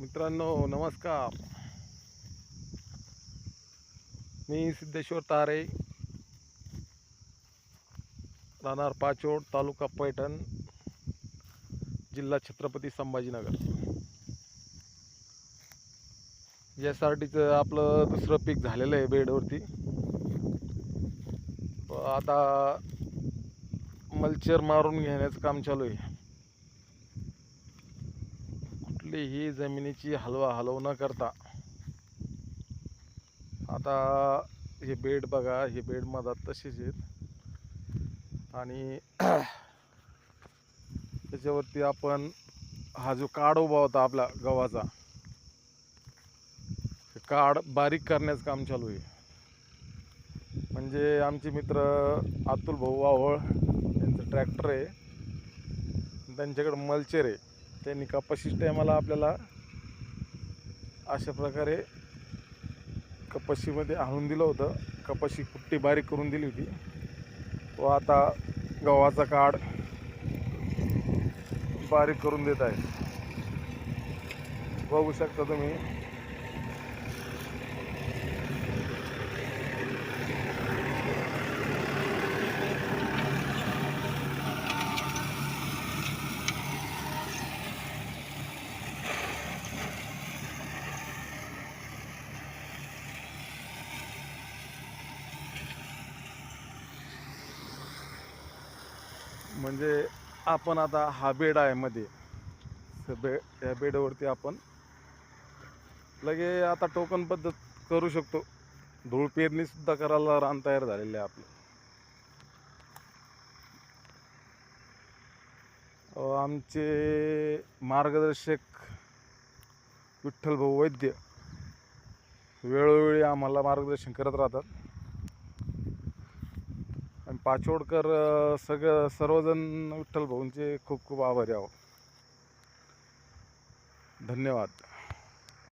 मित्रांनो नमस्कार. मी सिद्धेश्वर तारे, राहणार पाचोड, तालुका पैठण, जिल्हा छत्रपती संभाजीनगर. यासाठीचं आपलं दुसरं पीक झालेलं आहे बेडवरती. आता मल्चर मारून घेण्याचं काम चालू आहे. कुठलीही जमिनीची हलव न करता आता हे बेड बघा, हे बेड मधात तसेच आहेत आणि त्याच्यावरती आपण हा जो काड उभा होता आपला गव्हाचा, काड बारीक करण्याचं काम चालू आहे. म्हणजे आमचे मित्र अतुल भाऊ वावळ यांचं ट्रॅक्टर आहे, त्यांच्याकडे मल्चर आहे. त्यांनी कपाशी टायमाला आपल्याला अशा प्रकारे कपाशीमध्ये आणून दिलं होतं. कपाशी कुट्टी बारीक करून दिली होती व आता गव्हाचा काड बारीक करून देत आहे. बघू शकता तुम्ही. म्हणजे आपण आता हा बेड आहे मध्ये, या बेडवरती आपण लगे आता टोकन पद्धत करू शकतो. धूळ पेरणी सुद्धा करायला रान तयार झालेले आहे आपलं. आमचे मार्गदर्शक विठ्ठल भाऊ वैद्य वेळोवेळी आम्हाला मार्गदर्शन करत राहतात. आणि पाचोडकर सर्वजण विठ्ठल भाऊंचे खूप खूप आभारी आहोत. धन्यवाद.